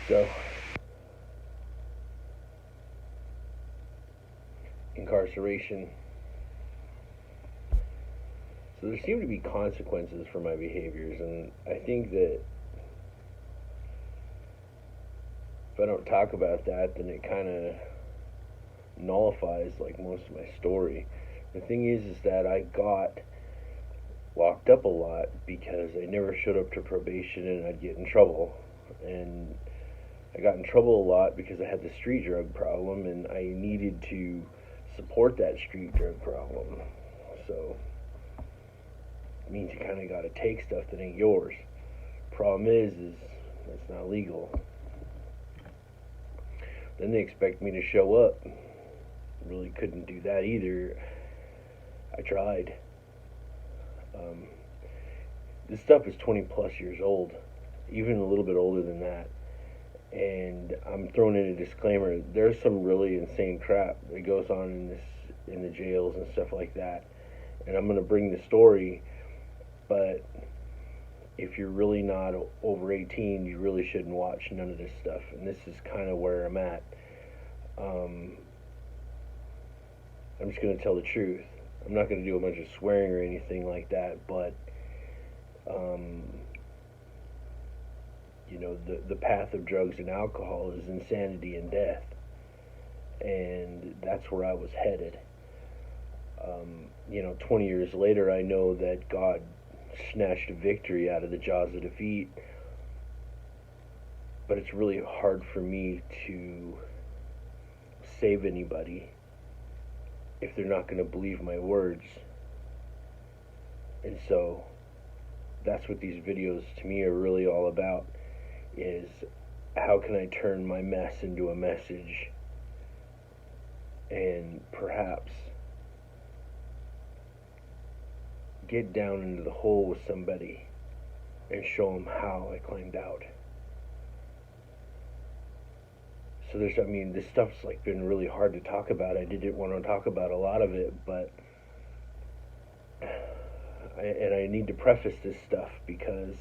So, incarceration. So there seem to be consequences for my behaviors, and I think that if I don't talk about that, then it kind of nullifies like most of my story. The thing is that I got locked up a lot because I never showed up to probation and I'd get in trouble. And I got in trouble a lot because I had the street drug problem and I needed to support that street drug problem. So it means you kind of got to take stuff that ain't yours. Problem is it's not legal. Then they expect me to show up. Really couldn't do that either. I tried. This stuff is 20 plus years old, even a little bit older than that. And I'm throwing in a disclaimer. There's some really insane crap that goes on in the jails and stuff like that. And I'm going to bring the story, but if you're really not over 18, you really shouldn't watch none of this stuff. And this is kind of where I'm at. I'm just going to tell the truth. I'm not going to do a bunch of swearing or anything like that, but the path of drugs and alcohol is insanity and death, and that's where I was headed. 20 years later, I know that God snatched a victory out of the jaws of defeat, but it's really hard for me to save anybody if they're not going to believe my words. And so that's what these videos to me are really all about, is how can I turn my mess into a message and perhaps get down into the hole with somebody and show them how I climbed out. So this stuff's like been really hard to talk about. I didn't want to talk about a lot of it, but I need to preface this stuff because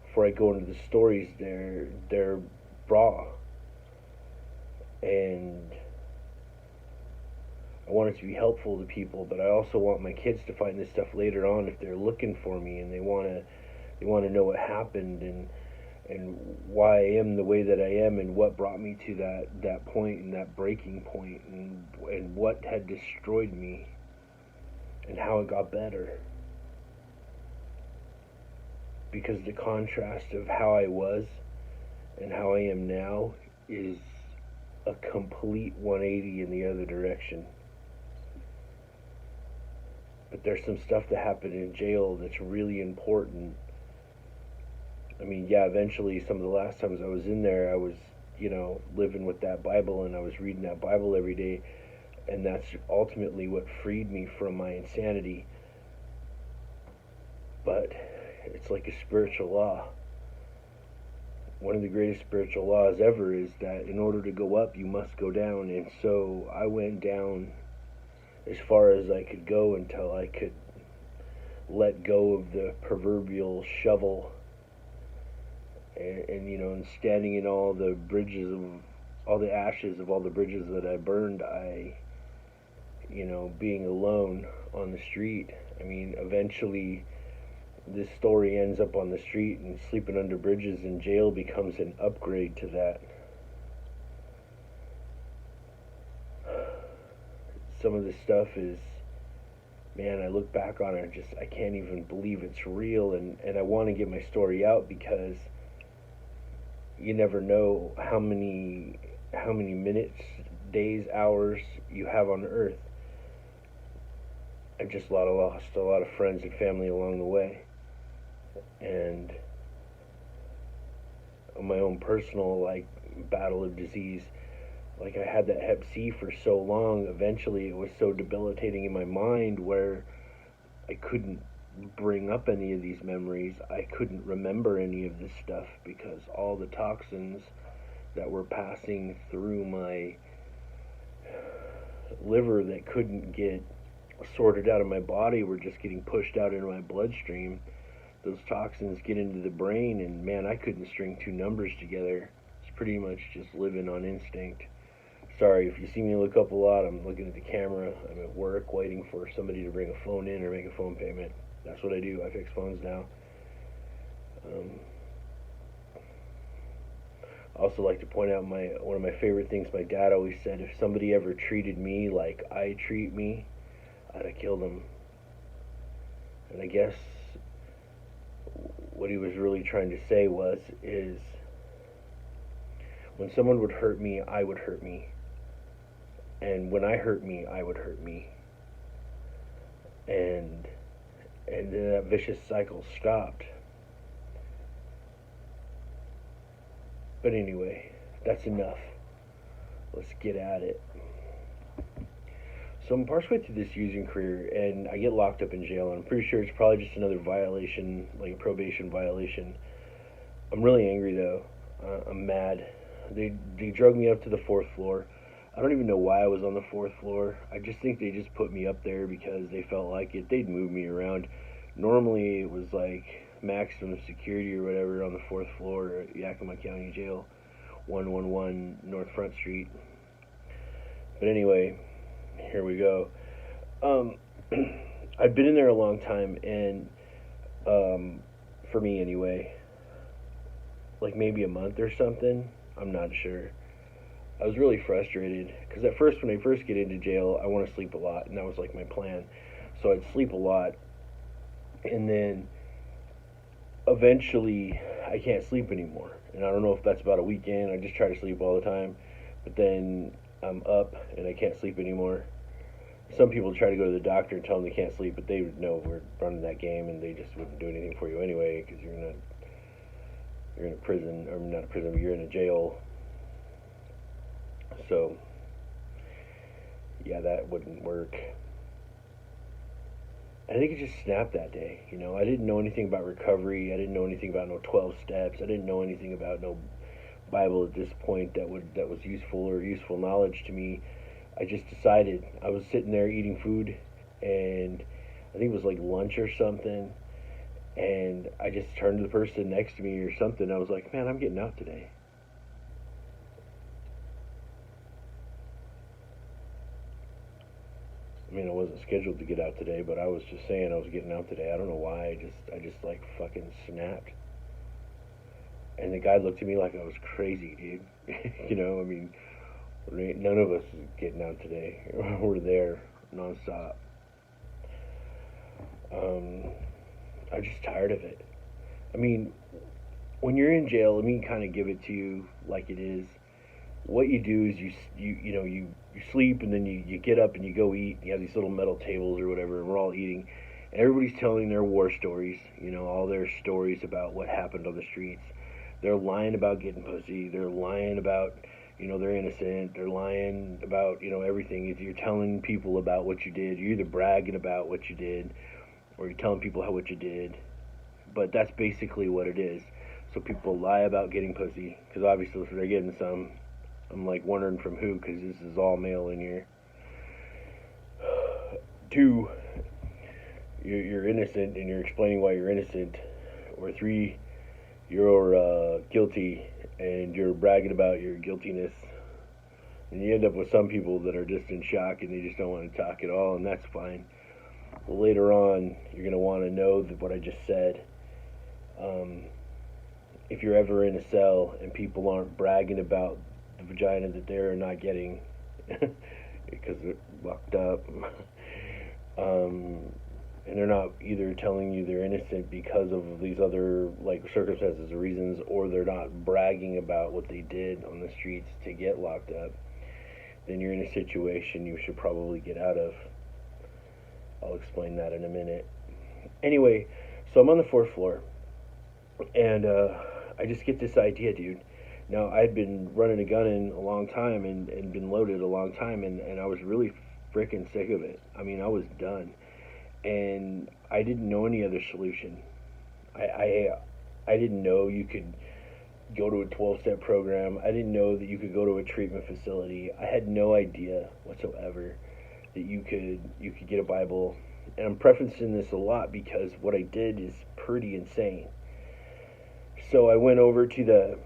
before I go into the stories, they're raw, and I want it to be helpful to people. But I also want my kids to find this stuff later on if they're looking for me and they want to know what happened and why I am the way that I am and what brought me to that point and that breaking point and what had destroyed me and how it got better. Because the contrast of how I was and how I am now is a complete 180 in the other direction. But there's some stuff that happened in jail that's really important. Eventually some of the last times I was in there, I was, living with that Bible and I was reading that Bible every day, and that's ultimately what freed me from my insanity. But it's like a spiritual law. One of the greatest spiritual laws ever is that in order to go up, you must go down. And so I went down as far as I could go until I could let go of the proverbial shovel and standing in all the bridges of all the ashes of all the bridges that I burned, being alone on the street. Eventually this story ends up on the street, and sleeping under bridges in jail becomes an upgrade to that. Some of the stuff is, man, I look back on it, I can't even believe it's real, and I want to get my story out because you never know how many minutes, days, hours you have on earth. I've just lost a lot of friends and family along the way. And on my own personal battle of disease, I had that hep C for so long, eventually it was so debilitating in my mind where I couldn't bring up any of these memories. I couldn't remember any of this stuff because all the toxins that were passing through my liver that couldn't get sorted out of my body were just getting pushed out into my bloodstream. Those toxins get into the brain, and man, I couldn't string two numbers together. It's pretty much just living on instinct. Sorry if you see me look up a lot. I'm looking at the camera. I'm at work waiting for somebody to bring a phone in or make a phone payment. That's what I do. I fix phones now. I also like to point out one of my favorite things my dad always said: if somebody ever treated me like I treat me, I'd have killed him. And I guess what he was really trying to say is when someone would hurt me, I would hurt me. And when I hurt me, I would hurt me. And then that vicious cycle stopped. But anyway, that's enough. Let's get at it. So I'm partially through this using career, and I get locked up in jail, and I'm pretty sure it's probably just another violation, like a probation violation. I'm really angry, though. I'm mad. They drug me up to the 4th floor. I don't even know why I was on the 4th floor. I just think they just put me up there because they felt like it. They'd move me around. Normally, it was like maximum security or whatever on the 4th floor at Yakima County Jail, 111 North Front Street. But anyway, here we go. I've been in there a long time, and for me anyway, like maybe a month or something. I'm not sure. I was really frustrated because at first, when I first get into jail, I want to sleep a lot, and that was like my plan. So I'd sleep a lot, and then eventually I can't sleep anymore. And I don't know if that's about a weekend. I just try to sleep all the time, but then I'm up and I can't sleep anymore. Some people try to go to the doctor and tell them they can't sleep, but they would know we're running that game, and they just wouldn't do anything for you anyway because you're in a prison, or not a prison, but you're in a jail. So yeah, that wouldn't work. I think it just snapped that day. I didn't know anything about recovery. I didn't know anything about no 12 steps. I didn't know anything about no Bible at this point that was useful knowledge to me. I just decided. I was sitting there eating food, and I think it was like lunch or something, and I just turned to the person next to me or something. I was like, man, I'm getting out today. I mean, I wasn't scheduled to get out today, but I was just saying I was getting out today. I don't know why. I just like fucking snapped. And the guy looked at me like I was crazy, dude. I mean, none of us is getting out today. We're there nonstop. I'm just tired of it. I mean, when you're in jail, let me kind of give it to you like it is. What you do is you sleep, and then you get up and you go eat. You have these little metal tables or whatever, and we're all eating. And everybody's telling their war stories, all their stories about what happened on the streets. They're lying about getting pussy. They're lying about, they're innocent. They're lying about, everything. If you're telling people about what you did, you're either bragging about what you did, or you're telling people what you did. But that's basically what it is. So people lie about getting pussy, because obviously if they're getting some, I'm like wondering from who, because this is all male in here. 2, you're innocent and you're explaining why you're innocent. Or 3, you're guilty and you're bragging about your guiltiness. And you end up with some people that are just in shock and they just don't want to talk at all, and that's fine. But later on, you're going to want to know what I just said. If you're ever in a cell and people aren't bragging about the vagina that they're not getting because they're locked up, and they're not either telling you they're innocent because of these other like circumstances or reasons, or they're not bragging about what they did on the streets to get locked up, then you're in a situation you should probably get out of. I'll explain that in a minute. Anyway, so I'm on the 4th floor, and I just get this idea, dude. Now, I'd been running a gun in a long time and been loaded a long time, and I was really freaking sick of it. I mean, I was done. And I didn't know any other solution. I didn't know you could go to a 12-step program. I didn't know that you could go to a treatment facility. I had no idea whatsoever that you could get a Bible. And I'm prefacing this a lot because what I did is pretty insane. So I went over to